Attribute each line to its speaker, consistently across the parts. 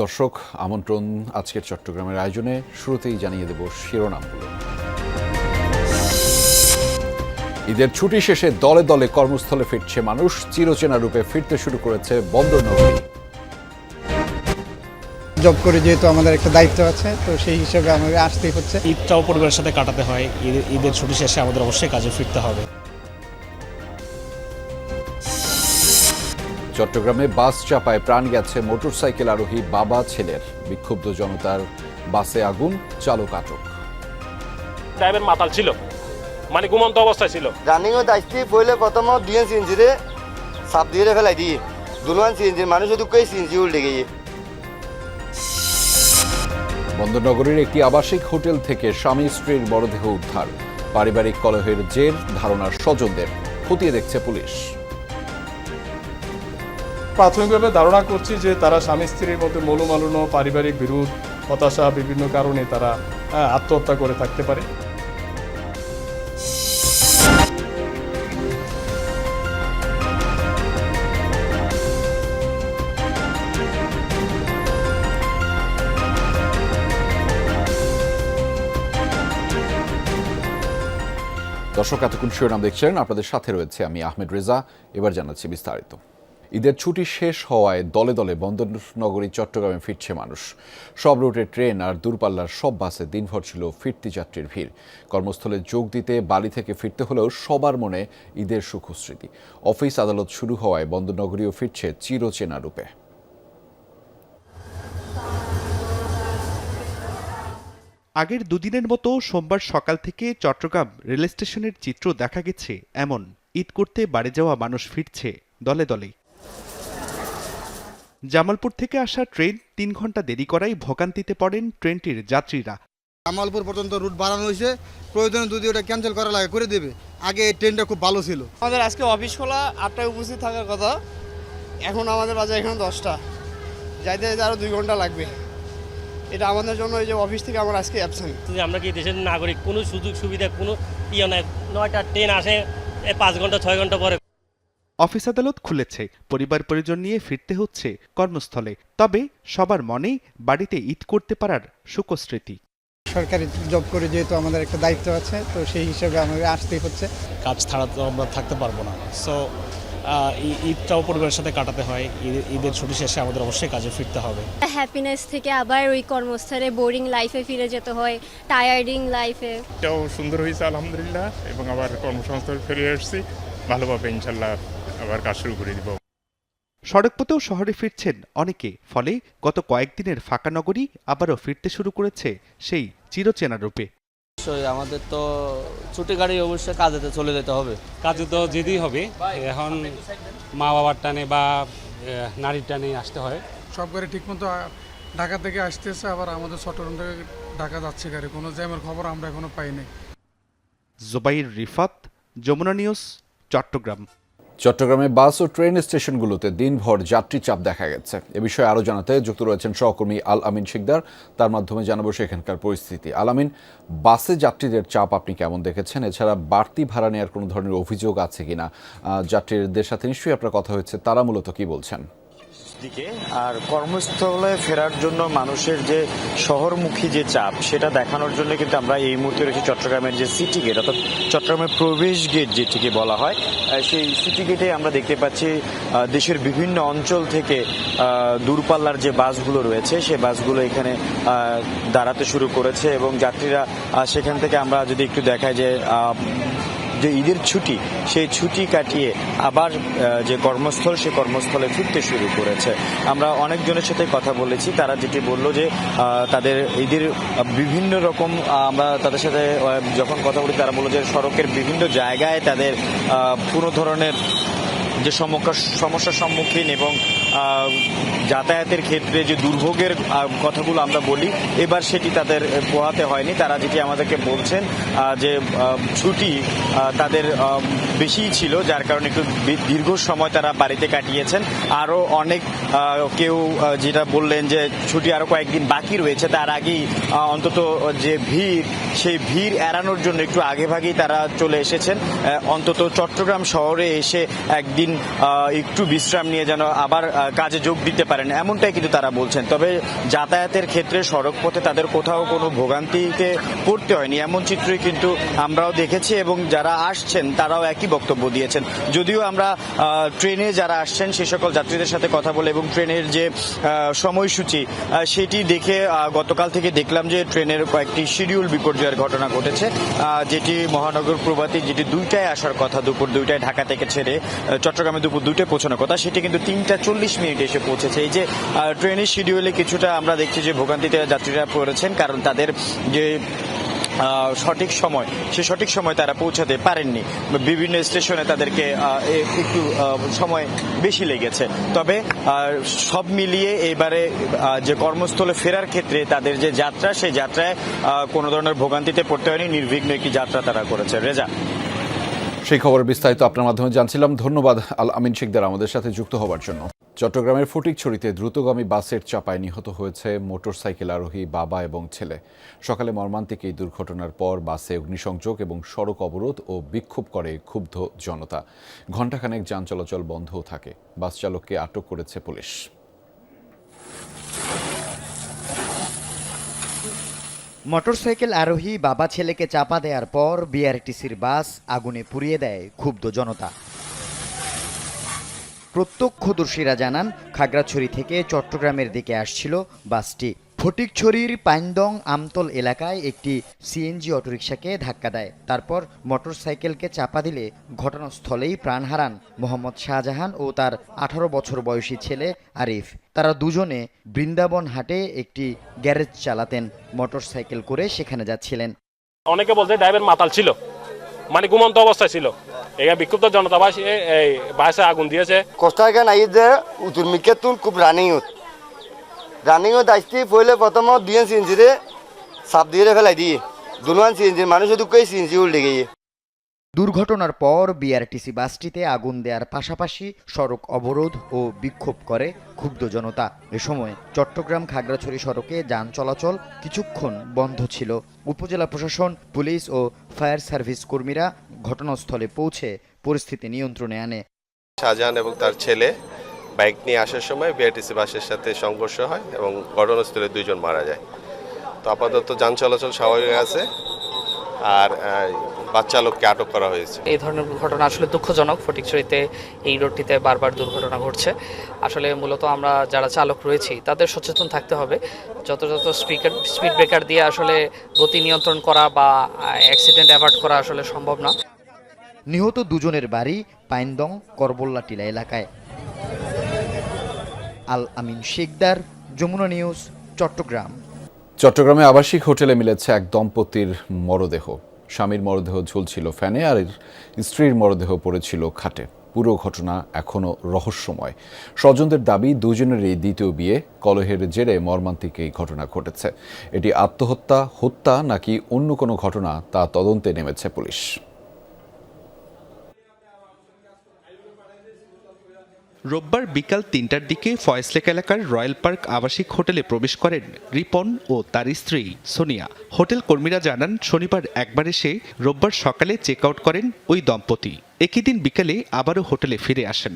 Speaker 1: দর্শক আমন্ত্রণ আজকের চট্টগ্রামের আয়োজনে শুরুতেই জানিয়ে দেব শিরোনামগুলো। ঈদের ছুটি শেষে দলে দলে কর্মস্থলে ফিরছে মানুষ, চিরচেনা রূপে ফিরতে শুরু করেছে বন্দর নগরী।
Speaker 2: জব করে যেহেতু আমাদের একটা দায়িত্ব আছে, তো সেই হিসেবে আমাদের আসতেই হচ্ছে।
Speaker 3: ঈদটাও পরিবারের সাথে কাটাতে হয়, ঈদের ছুটি শেষে আমাদের অবশ্যই কাজে ফিরতে হবে।
Speaker 1: চট্টগ্রামে বাস চাপায় প্রাণ গেছে মোটরসাইকেল আরোহী বাবা ছেলের। বিক্ষুব্ধ জনতার বাসে আগুন, চালক আটক।
Speaker 4: ড্রাইভার মাতাল ছিল, মানে ঘুমন্ত অবস্থায় ছিল।
Speaker 5: রানিংও দায়িত্বে বইলে প্রথম ডিএন সিএনজিরে সাপ দিয়ে ফেলাই দিয়ে দুলওয়ান সিএনজির মানুষ দুঃখই সিএনজি উল্টে গিয়ে।
Speaker 1: বন্দরনগরীর একটি আবাসিক হোটেল থেকে স্বামী স্ত্রীর মরদেহ উদ্ধার। পারিবারিক কলহের জের, ধারণার স্বজনদের। খতিয়ে দেখছে পুলিশ।
Speaker 6: প্রাথমিকভাবে ধারণা করছি যে তারা স্বামী স্ত্রীর মধ্যে মনোমালিন্য, পারিবারিক বিরোধ, হতাশা, বিভিন্ন কারণে তারা আত্মহত্যা করে থাকতে পারে।
Speaker 1: দর্শক এতক্ষণ শিরোনাম দেখছেন, আপনাদের সাথে রয়েছে আমি আহমেদ রেজা। এবার জানাচ্ছি বিস্তারিত। ঈদের ছুটি শেষ হওয়ায় দলে দলে বন্দরনগরী চট্টগ্রামে ফিরছে মানুষ। সব রুটে ট্রেন আর দূরপাল্লার সব বাসে দিনভর ছিল ফিরতি যাত্রীর ভিড়। কর্মস্থলে যোগ দিতে বাড়ি থেকে ফিরতে হলেও সবার মনে ঈদের সুখস্মৃতি। অফিস আদালত শুরু হওয়ায় বন্দরনগরীও ফিরছে চিরচেনা রূপে।
Speaker 7: আগের দুদিনের মতো সোমবার সকাল থেকে চট্টগ্রাম রেল স্টেশনের চিত্র দেখা গেছে এমন। ঈদ করতে বাড়ি যাওয়া মানুষ ফিরছে দলে দলে। জামালপুর থেকে আসা ট্রেন ৩ ঘন্টা দেরি করায় ভোগান্তিতে পড়েন ট্রেনটির যাত্রীরা।
Speaker 8: জামালপুর পর্যন্ত রুট বাড়ানো হয়েছে, প্রয়োজনে যদি ওটা ক্যান্সেল করা লাগে করে দেবে। আগে এই ট্রেনটা খুব ভালো ছিল।
Speaker 9: আমাদের আজকে অফিস খোলা, 8টায় উপস্থিত থাকার কথা, এখন আমাদের বাজে এখানে 10টা, যাইতে যাইতে আরও 2 ঘন্টা লাগবে। এটা আমাদের জন্য এই যে অফিস থেকে আমরা আজকে অ্যাবসেন্ট।
Speaker 4: আমরা কি দেশের নাগরিক, কোনো সুযোগ সুবিধা কোনো নাই। 9টা ট্রেন আসে 5 ঘন্টা 6 ঘন্টা পরে।
Speaker 7: অফিস আদালত খুলেছে, পরিবার পরিজন নিয়ে ফিরতে হচ্ছে কর্মস্থলে। তবে সবার মনেই বাড়িতে ঈদ করতে পারার সুখস্মৃতি।
Speaker 2: সরকারি জব করে যেহেতু আমাদের একটা দায়িত্ব আছে, তো সেই হিসেবে আমাদের আসতেই হচ্ছে।
Speaker 3: কাজ ছাড়া তো আমরা থাকতে পারবো না, সো ঈদটাও পরিবারের সাথে কাটাতে হয়, ঈদের ছুটি শেষে আমাদের অবশ্যই কাজে ফিরতে হবে।
Speaker 10: হ্যাপিনেস থেকে আবার ওই কর্মস্থলে বোরিং লাইফে ফিরে যেতে হয়, টায়ার্ডিং লাইফে।
Speaker 6: এটাও সুন্দর হয়েছে আলহামদুলিল্লাহ, এবং আবার কর্মসংস্থানে ফিরে আসছি ভালোভাবে, ইনশাল্লাহ আবার কাজ শুরু করে দিব।
Speaker 7: সড়কপথেও শহরে ফিরছেন অনেকে, ফলে গত কয়েকদিনের ফাঁকা নগরী আবারও ফিরতে শুরু করেছে সেই চিরচেনা রূপে।
Speaker 9: আমাদের তো ছুটি গাড়ি অবশ্যই কাজেতে চলে যেতে হবে।
Speaker 3: কাজে তো যেতেই হবে, এখন মা বাবার টানে বা নারীর টানে আসতে হয়।
Speaker 6: সব গাড়ি ঠিকমতো ঢাকা থেকে আসতেছে, আবার আমাদের চট্টগ্রাম থেকে ঢাকা যাচ্ছে গাড়ি, কোনো জ্যামের খবর আমরা এখনো পাইনি।
Speaker 7: জুবাইর রিফাত, যমুনা নিউজ, চট্টগ্রাম।
Speaker 1: চট্টগ্রামে বাস ও ট্রেন স্টেশনগুলোতে দিনভর যাত্রী চাপ দেখা গেছে। এ বিষয়ে আরও জানাতে যুক্ত রয়েছেন সহকর্মী আল আমিন শিকদার। তার মাধ্যমে জানাবো সেখানকার পরিস্থিতি। আল আমিন, বাসে যাত্রীদের চাপ আপনি কেমন দেখেছেন? এছাড়া বাড়তি ভাড়া নেওয়ার কোনো ধরনের অভিযোগ আছে কিনা? যাত্রীদের সাথে নিশ্চয়ই আপনার কথা হয়েছে, তারা মূলত কি বলছেন?
Speaker 11: দিকে আর কর্মস্থলে ফেরার জন্য মানুষের যে শহরমুখী যে চাপ, সেটা দেখানোর জন্য কিন্তু আমরা এই মুহূর্তে রয়েছি চট্টগ্রামের যে সিটি গেট, অর্থাৎ চট্টগ্রামের প্রবেশ গেট যেটিকে বলা হয়, সেই সিটি গেটে আমরা দেখতে পাচ্ছি দেশের বিভিন্ন অঞ্চল থেকে দূরপাল্লার যে বাসগুলো রয়েছে সেই বাসগুলো এখানে দাঁড়াতে শুরু করেছে, এবং যাত্রীরা সেখান থেকে আমরা যদি একটু দেখাই যে ঈদের ছুটি, সেই ছুটি কাটিয়ে আবার যে কর্মস্থল, সেই কর্মস্থলে ফিরতে শুরু করেছে। আমরা অনেকজনের সাথে কথা বলেছি, তারা যেটি বললো যে তাদের ঈদের বিভিন্ন রকম, আমরা তাদের সাথে যখন কথা বলি তারা বললো যে সড়কের বিভিন্ন জায়গায় তাদের কোনো ধরনের যে সমস্যার সম্মুখীন এবং যাতায়াতের ক্ষেত্রে যে দুর্ভোগের কথাগুলো আমরা বলি, এবার সেটি তাদের পোহাতে হয়নি। তারা যেটি আমাদেরকে বলছেন যে ছুটি তাদের বেশিই ছিল, যার কারণে একটু দীর্ঘ সময় তারা বাড়িতে কাটিয়েছেন। আরও অনেক কেউ যেটা বললেন যে ছুটি আরও কয়েকদিন বাকি রয়েছে, তার আগেই অন্তত যে ভিড়, সেই ভিড় এড়ানোর জন্য একটু আগেভাগেই তারা চলে এসেছেন। অন্তত চট্টগ্রাম শহরে এসে একদিন একটু বিশ্রাম নিয়ে যেন আবার কাজে যোগ দিতে পারেন, এমনটাই কিন্তু তারা বলছেন। তবে যাতায়াতের ক্ষেত্রে সড়ক পথে তাদের কোথাও কোনো ভোগান্তিতে পড়তে হয়নি, এমন চিত্রই কিন্তু আমরাও দেখেছি এবং যারা আসছেন তারাও একই বক্তব্য দিয়েছেন। যদিও আমরা ট্রেনে যারা আসছেন সে সকল যাত্রীদের সাথে কথা বলে এবং ট্রেনের যে সময়সূচি সেটি দেখে গতকাল থেকে দেখলাম যে ট্রেনের কয়েকটি শিডিউল বিপর্যয়ের ঘটনা ঘটেছে, যেটি মহানগর প্রভাতী যেটি 2টায় আসার কথা, দুপুর 2টায় ঢাকা থেকে ছেড়ে চট্টগ্রামে দুপুর 2টায় পৌঁছানোর কথা, সেটি কিন্তু 3:40 এসে পৌঁছেছে। এই যে ট্রেনের শিডিউলে কিছুটা আমরা দেখছি যে ভোগান্তিতে যাত্রীরা পড়েছেন, কারণ তাদের যে সঠিক সময়, সে সঠিক সময় তারা পৌঁছাতে পারেননি। বিভিন্ন স্টেশনে তাদেরকে একটু সময় বেশি লেগেছে। তবে সব মিলিয়ে এবারে যে কর্মস্থলে ফেরার ক্ষেত্রে তাদের যে যাত্রা, সেই যাত্রায় কোনো ধরনের ভোগান্তিতে পড়তে হয়নি, নির্বিঘ্ন একটি যাত্রা তারা করেছে। রেজা,
Speaker 1: সেই খবরের বিস্তারিত আপনার মাধ্যমে জানছিলাম। ধন্যবাদ আল আমিন শিকদার আমাদের সাথে যুক্ত হবার জন্য। চট্টগ্রামের ফটিকছড়িতে দ্রুতগামী বাসের চাপায় নিহত হয়েছে মোটরসাইকেল আরোহী বাবা এবং ছেলে। সকালে মর্মান্তিক এই দুর্ঘটনার পর বাসে অগ্নিসংযোগ এবং সড়ক অবরোধ ও বিক্ষোভ করে ক্ষুব্ধ জনতা। ঘণ্টাখানেক যান চলাচল বন্ধও থাকে। বাস চালককে আটক করেছে পুলিশ।
Speaker 12: মোটরসাইকেল আরোহী বাবা ছেলেকে চাপা দেওয়ার পর বিআরটিসির বাস আগুনে পুড়িয়ে দেয় ক্ষুব্ধ জনতা। প্রত্যক্ষদর্শীরা জানান খাগড়াছড়ি থেকে চট্টগ্রামের দিকে আসছিল বাসটি। ফটিকছড়ির পাইনদং আমতল এলাকায় একটি সিএনজি অটোরিকশাকে ধাক্কা দেয়। তারপর মোটরসাইকেলকে চাপা দিলে ঘটনাস্থলেই প্রাণ হারান মোহাম্মদ শাহজাহান ও তার 18 বছর বয়সী ছেলে আরিফ। তারা দুজনে বৃন্দাবন হাটে একটি গ্যারেজ চালাতেন, মোটরসাইকেল করে সেখানে যাচ্ছিলেন।
Speaker 4: অনেকে বলছে ড্রাইভার মাতাল ছিল, মানে ঘুমন্ত অবস্থায় ছিল। এখানে বিক্ষুব্ধ জনতা বাসে আগুন দিয়েছে।
Speaker 5: কষ্টার নাই যে উত্তর মিকে তুল খুব রানিংও দাইছি পড়লে প্রথম দুই সিএনজিরে সাপ দিয়ে ফেলাই দিয়ে দুলুয়ান সিএনজির মানুষ দুঃখই সিএনজি উল্টে গিয়ে।
Speaker 12: দুর্ঘটনার পর বিআরটিসি বাসটিতে আগুন দেওয়ার পাশাপাশি সড়ক অবরোধ ও বিক্ষোভ করে ক্ষুব্ধ জনতা। এ সময় চট্টগ্রাম খাগড়াছড়ি সড়কে যান চলাচল কিছুক্ষণ বন্ধ ছিল। উপজেলা প্রশাসন, পুলিশ ও ফায়ার সার্ভিস কর্মীরা ঘটনাস্থলে পৌঁছে পরিস্থিতি নিয়ন্ত্রণে আনে।
Speaker 13: শাহজাহান এবং তার ছেলে বাইক নিয়ে আসার সময় বিআরটিসি বাসের সাথে সংঘর্ষ হয় এবং ঘটনাস্থলে 2 জন মারা যায়। তো আপাতত যান চলাচল স্বাভাবিক আছে, আর বাস চালককে আটক করা হয়েছে।
Speaker 14: এই ধরনের ঘটনা আসলে দুঃখজনক। ফটিকছড়িতে এই রোডটিতে বারবার দুর্ঘটনা ঘটছে। আসলে মূলত আমরা যারা চালক রয়েছি তাদের সচেতন থাকতে হবে। যত স্পিড ব্রেকার দিয়ে আসলে গতি নিয়ন্ত্রণ করা বা অ্যাক্সিডেন্ট অ্যাভয়েড করা আসলে সম্ভব না।
Speaker 12: নিহত দুজনের বাড়ি পাইনদং করবল্লা টিলা এলাকায়। আল আমিন শিকদার, যমুনা নিউজ, চট্টগ্রাম।
Speaker 1: চট্টগ্রামে আবাসিক হোটেলে মিলেছে এক দম্পতির মরদেহ। স্বামীর মরদেহ ঝুলছিল ফ্যানে আর স্ত্রীর মরদেহ পড়েছিল খাটে। পুরো ঘটনা এখনও রহস্যময়। স্বজনদের দাবি, দুজনেরই দ্বিতীয় বিয়ে। কলহের জেরে মর্মান্তিক এই ঘটনা ঘটেছে। এটি আত্মহত্যা, হত্যা নাকি অন্য কোনো ঘটনা তা তদন্তে নেমেছে পুলিশ।
Speaker 7: রোববার বিকাল 3টার দিকে ফয়েজলেক এলাকার রয়্যাল পার্ক আবাসিক হোটেলে প্রবেশ করেন রিপন ও তার স্ত্রী সোনিয়া। হোটেল কর্মীরা জানান, শনিবার একবার এসে রোববার সকালে চেক আউট করেন ওই দম্পতি। একই দিন বিকালে আবারও হোটেলে ফিরে আসেন।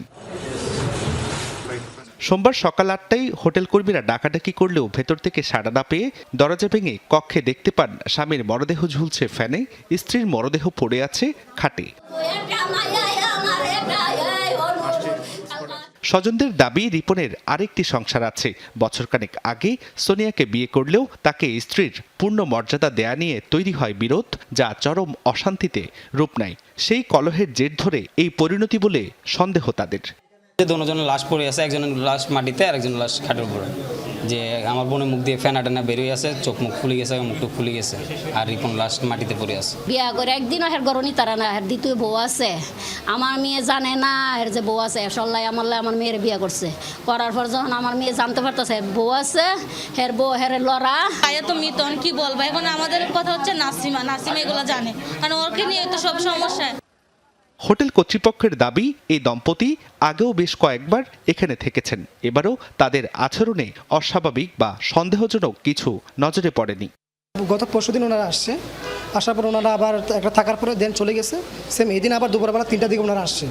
Speaker 7: সোমবার সকাল 8টায় হোটেল কর্মীরা ডাকাডাকি করলেও ভেতর থেকে সাড়া না পেয়ে দরজা ভেঙে কক্ষে দেখতে পান স্বামীর মরদেহ ঝুলছে ফ্যানে, স্ত্রীর মরদেহ পড়ে আছে খাটে। স্বজনদের দাবি, রিপনের আরেকটি সংসার আছে। বছরখানেক আগে সোনিয়াকে বিয়ে করলেও তাকে স্ত্রীর পূর্ণ মর্যাদা দেয়া নিয়ে তৈরি হয় বিরোধ, যা চরম অশান্তিতে রূপ নেয়। সেই কলহের জের ধরে এই পরিণতি বলে সন্দেহ তাদের।
Speaker 15: দুজনের লাশ পড়ে আছে, একজনের লাশ মাটিতে আর একজনের লাশ খাটের উপরে। যে আমার বোনের মুখ দিয়ে ফেনা টেনা বেরিয়ে আছে, চোখ মুখ ফুলে গেছে, মুখটুক ফুলে গেছে, আর রিপন লাশ মাটিতে পড়ে আছে।
Speaker 10: বিয়া করে একদিনও হের গরনি তারা না, হের দ্বিতীয় বউ আছে। আমার মেয়ে জানে না হের যে বউ আছে। সল্লাই আমার মেয়ের বিয়া করছে, করার পর যখন আমার মেয়ে জানতে পারতেছে বউ আছে, হের বউ হের লড়া
Speaker 16: তো মিতন কি বলবো। এখন আমাদের কথা হচ্ছে নাসিমা এগুলো জানে, কারণ ওকে নিয়ে তো সব সমস্যা।
Speaker 7: হোটেল কর্তৃপক্ষের দাবি, এই দম্পতি আগেও বেশ কয়েকবার এখানে থেকেছেন। এবারও তাদের আচরণে অস্বাভাবিক বা সন্দেহজনক কিছু নজরে পড়েনি।
Speaker 16: গত পরশুদিন ওনারা আসছে, আসার পর ওনারা আবার একটা থাকার পরে দেন চলে গেছে। সেম এই দিন আবার দুপুরবেলা 3টার দিকে ওনারা আসছে।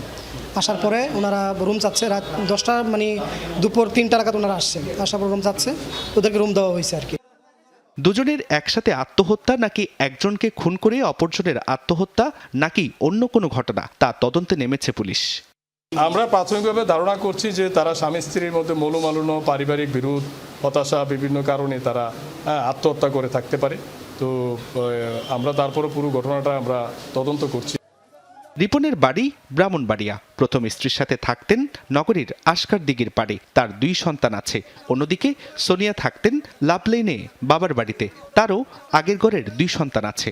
Speaker 16: আসার পরে ওনারা রুম চাচ্ছে, রাত 10টা মানে দুপুর 3টা নাগাদ ওনারা আসছে। আসার পর রুম চাচ্ছে, ওদেরকে রুম দেওয়া হয়েছে আর কি।
Speaker 7: দুজনের একসাথে আত্মহত্যা নাকি একজনকে খুন করে অপরজনের আত্মহত্যা নাকি অন্য কোনো ঘটনা, তা তদন্তে নেমেছে পুলিশ।
Speaker 6: আমরা প্রাথমিকভাবে ধারণা করছি যে তারা স্বামী স্ত্রীর মধ্যে মনোমালিন্য, পারিবারিক বিরোধ, হতাশা, বিভিন্ন কারণে তারা আত্মহত্যা করে থাকতে পারে। তো আমরা তারপরে পুরো ঘটনাটা আমরা তদন্ত করছি।
Speaker 7: রিপনের বাড়ি ব্রাহ্মণবাড়িয়া। প্রথম স্ত্রীর সাথে থাকতেন নগরীর আশকার দিঘির পাড়ে। তার 2 সন্তান আছে। অন্যদিকে সোনিয়া থাকতেন লাভলেনে বাবার বাড়িতে। তারও আগের ঘরের 2 সন্তান আছে।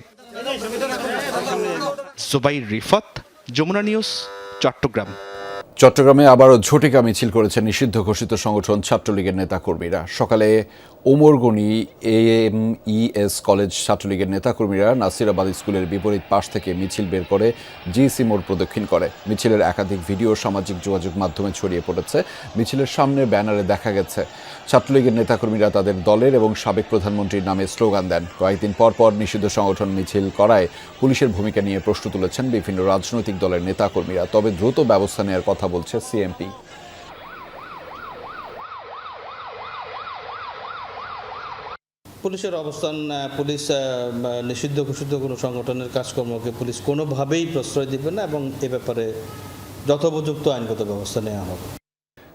Speaker 7: জুবাইর রিফাত, যমুনা নিউজ, চট্টগ্রাম।
Speaker 1: চট্টগ্রামে আবারও ঝটিকা মিছিল করেছে নিষিদ্ধ ঘোষিত সংগঠন ছাত্রলীগের নেতাকর্মীরা। সকালে ওমরগনি AMES কলেজ ছাত্রলীগের নেতাকর্মীরা নাসিরাবাদ স্কুলের বিপরীত পাশ থেকে মিছিল বের করে GC মোড় প্রদক্ষিণ করে। মিছিলের একাধিক ভিডিও সামাজিক যোগাযোগ মাধ্যমে ছড়িয়ে পড়েছে। মিছিলের সামনে ব্যানারে দেখা গেছে ছাত্রলীগের নেতাকর্মীরা তাদের দলের এবং সাবেক প্রধানমন্ত্রীর নামে স্লোগান দেন। কয়েকদিন পর পর নিষিদ্ধ সংগঠন মিছিল করায় পুলিশের ভূমিকা নিয়ে প্রশ্ন তুলেছেন বিভিন্ন রাজনৈতিক দলের নেতাকর্মীরা। তবে দ্রুত ব্যবস্থা নেওয়ার কথা বলছে CMP।
Speaker 17: পুলিশের অবস্থান, পুলিশ নিষিদ্ধ ঘোষিত কোনো সংগঠনের কাজকর্মকে পুলিশ কোনোভাবেই প্রশ্রয় দিবে না এবং এ ব্যাপারে যথোপযুক্ত আইনগত ব্যবস্থা নেওয়া হবে।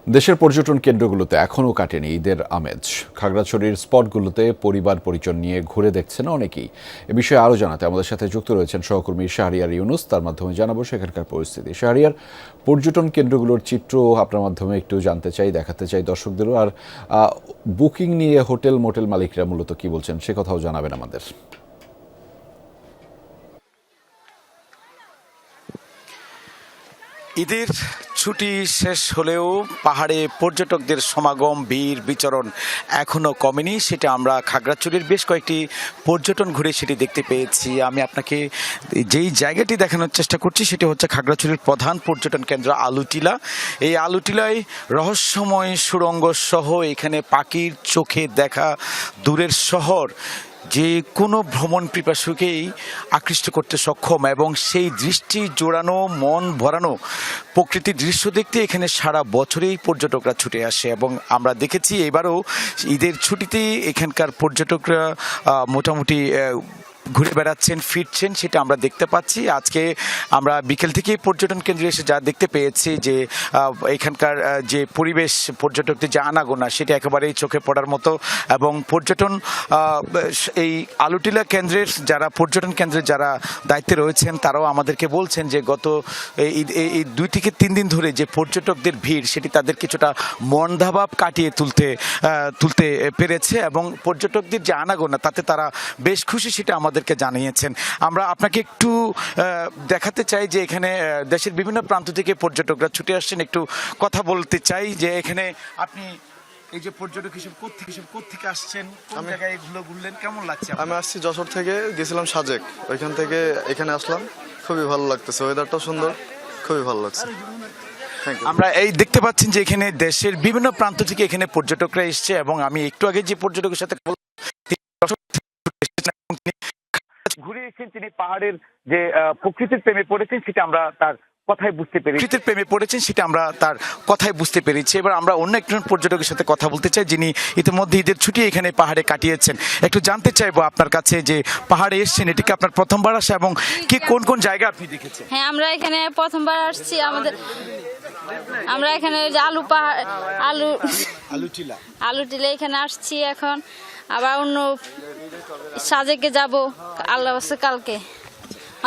Speaker 1: দেশের পর্যটন কেন্দ্রগুলোতে এখনও কাটেনি ঈদের আমেজ। খাগড়াছড়ির স্পটগুলোতে পরিবার পরিজন নিয়ে ঘুরে দেখছেন অনেকেই। এ বিষয়ে আরও জানাতে আমাদের সাথে যুক্ত রয়েছেন সহকর্মী শাহরিয়ার ইউনুস। তার মাধ্যমে জানাবো সেখানকার পরিস্থিতি। শাহরিয়ার, পর্যটন কেন্দ্রগুলোর চিত্র আপনার মাধ্যমে একটু জানতে চাই, দেখাতে চাই দর্শকদেরও। আর বুকিং নিয়ে হোটেল মোটেল মালিকরা মূলত কি বলছেন সে কথাও জানাবেন আমাদের।
Speaker 18: ঈদের ছুটি শেষ হলেও পাহাড়ে পর্যটকদের সমাগম, ভিড় বিচরণ এখনও কমেনি। সেটা আমরা খাগড়াছড়ির বেশ কয়েকটি পর্যটন ঘুরে সেটি দেখতে পেয়েছি। আমি আপনাকে যেই জায়গাটি দেখানোর চেষ্টা করছি সেটি হচ্ছে খাগড়াছড়ির প্রধান পর্যটন কেন্দ্র আলুটিলা। এই আলুটিলায় রহস্যময় সুড়ঙ্গ সহ এখানে পাখির চোখে দেখা দূরের শহর যে কোনো ভ্রমণ পিপাসুকেই আকৃষ্ট করতে সক্ষম এবং সেই দৃষ্টি জোড়ানো, মন ভরানো প্রকৃতির দৃশ্য দেখতে এখানে সারা বছরেই পর্যটকরা ছুটে আসে। এবং আমরা দেখেছি এবারও ঈদের ছুটিতে এখানকার পর্যটকরা মোটামুটি ঘুরে বেড়াচ্ছেন, ফিরছেন, সেটা আমরা দেখতে পাচ্ছি। আজকে আমরা বিকেল থেকে পর্যটন কেন্দ্রে এসে যা দেখতে পেয়েছি যে এখানকার যে পরিবেশ, পর্যটকদের যে আনাগোনা সেটা একেবারেই চোখে পড়ার মতো। এবং পর্যটন এই আলুটিলা কেন্দ্রের যারা পর্যটন কেন্দ্রের যারা দায়িত্বে রয়েছেন তারাও আমাদেরকে বলছেন যে গত এই 2 থেকে 3 দিন ধরে যে পর্যটকদের ভিড় সেটি তাদের কিছুটা মন্দাভাব কাটিয়ে তুলতে পেরেছে এবং পর্যটকদের যে আনাগোনা তাতে তারা বেশ খুশি, সেটা আমাদেরকে জানিয়েছেন। আমরা আপনাকে একটু দেখাতে চাই যে এখানে দেশের বিভিন্ন প্রান্ত থেকে পর্যটকরা ছুটে আসছেন। একটু কথা বলতে চাই যে এখানে আপনি এই যে পর্যটক হিসেবে কোত্থেকে আসছেন, কোন জায়গায় এগুলো ঘুরলেন, কেমন লাগছে?
Speaker 19: আমি আসছি যশোর থেকে, গেছিলাম সাজেক, ওইখান থেকে এখানে আসলাম। খুবই ভালো লাগতেছে, ওয়েদারটাও সুন্দর, খুবই ভালো লাগছে।
Speaker 18: আমরা এই দেখতে পাচ্ছেন যে এখানে দেশের বিভিন্ন প্রান্ত থেকে এখানে পর্যটকরা এসছে এবং আমি একটু আগে যে পর্যটকের সাথে ঘুরে এসেছেন, তিনি পাহাড়ের যে প্রকৃতির প্রেমে পড়েছেন সেটা আমরা তার কথাই বুঝতে পেরেছি। এবার আমরা অন্য একজন পর্যটকের সাথে কথা বলতে চাই যিনি ইতিমধ্যে ঈদের ছুটি এখানে পাহাড়ে কাটিয়েছেন। একটু জানতে চাইবো আপনার কাছে যে পাহাড়ে এসেছেন, এটিকে আপনার প্রথমবার আসা এবং কি কোন কোন জায়গা আপনি দেখেছেন?
Speaker 20: হ্যাঁ, আমরা এখানে প্রথমবার আসছি। আমরা এখানে আলুটিলা এখানে আসছি। এখন আবার অন্য সাজেকে যাব আল্লাহ কালকে।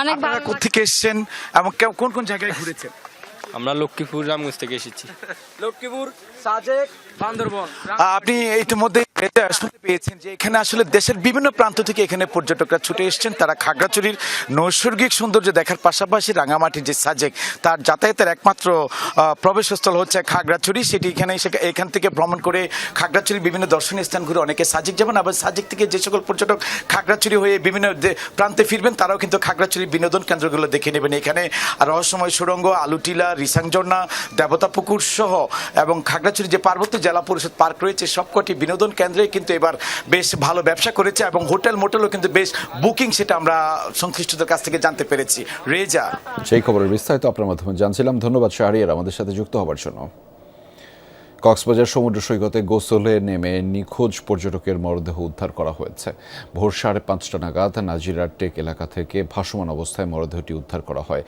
Speaker 20: অনেক ভালো।
Speaker 18: কোথেকে এসেছেন এবং কোন কোন জায়গায় ঘুরেছেন?
Speaker 21: আমরা লক্ষ্মীপুর রামগঞ্জ থেকে এসেছি।
Speaker 18: লক্ষ্মীপুর আপনি ইতিমধ্যে শুনতে পেয়েছেন যে এখানে আসলে দেশের বিভিন্ন প্রান্ত থেকে এখানে পর্যটকরা ছুটে এসেছেন। তারা খাগড়াছড়ির নৈসর্গিক সৌন্দর্য দেখার পাশাপাশি রাঙামাটির যে সাজেক তার যাতায়াতের একমাত্র প্রবেশস্থল হচ্ছে খাগড়াছড়ি। সেটি এখান থেকে ভ্রমণ করে খাগড়াছড়ির বিভিন্ন দর্শনীয় স্থান ঘুরে অনেকে সাজেক যাবেন, আবার সাজেক থেকে যে সকল পর্যটক খাগড়াছড়ি হয়ে বিভিন্ন প্রান্তে ফিরবেন তারাও কিন্তু খাগড়াছড়ির বিনোদন কেন্দ্রগুলো দেখে নেবেন। এখানে রহস্যময় সুড়ঙ্গ, আলুটিলা, রিসাংঝর্ণা, দেবতা পুকুর সহ এবং খাগড়াছড়ি যে পার্বত্য জেলা পরিষদ পার্ক রয়েছে সবকটি বিনোদন কেন্দ্রে কিন্তু এবার বেশ ভালো ব্যবসা করেছে এবং হোটেল মোটেলও কিন্তু বেশ বুকিং, সেটা আমরা সংশ্লিষ্টদের কাছ থেকে জানতে পেরেছি। রেজা,
Speaker 1: সেই খবরের বিস্তারিত আপনার মাধ্যমে জানছিলাম। ধন্যবাদ শাহরিয়ার আমাদের সাথে যুক্ত হবার জন্য। কক্সবাজার সমুদ্র সৈকতে গোসলে নেমে নিখোঁজ পর্যটকের মরদেহ উদ্ধার করা হয়েছে। ভোর 5:30 নাগাদ নাজিরার টেক এলাকা থেকে ভাসমান অবস্থায় মরদেহটি উদ্ধার করা হয়।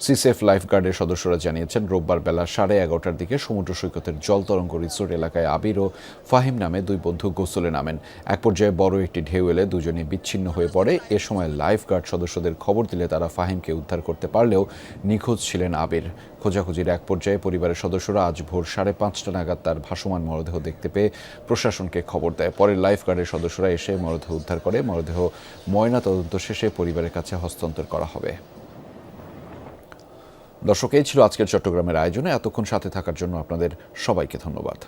Speaker 1: সিসেফ লাইফগার্ডের সদস্যরা জানিয়েছেন, রোববার বেলা 11:30টার দিকে সমুদ্র সৈকতের জলতরঙ্গ রিসোর্ট এলাকায় আবির ও ফাহিম নামে দুই বন্ধু গোসলে নামেন। এক পর্যায়ে বড় একটি ঢেউ এলে দুজনে বিচ্ছিন্ন হয়ে পড়ে। এ সময় লাইফগার্ড সদস্যদের খবর দিলে তারা ফাহিমকে উদ্ধার করতে পারলেও নিখোঁজ ছিলেন আবির। খোঁজাখুঁজির এক পর্যায়ে পরিবারের সদস্যরা আজ ভোর 5:30 নাগাদ তার ভাসমান মরদেহ দেখতে পেয়ে প্রশাসনকে খবর দেয়। পরে লাইফগার্ডের সদস্যরা এসে মরদেহ উদ্ধার করে। মরদেহ ময়না তদন্ত শেষে পরিবারের কাছে হস্তান্তর করা হবে। দর্শক, এই ছিল আজকের চট্টগ্রামের আয়োজনে। এতক্ষণ সাথে থাকার জন্য আপনাদের সবাইকে ধন্যবাদ।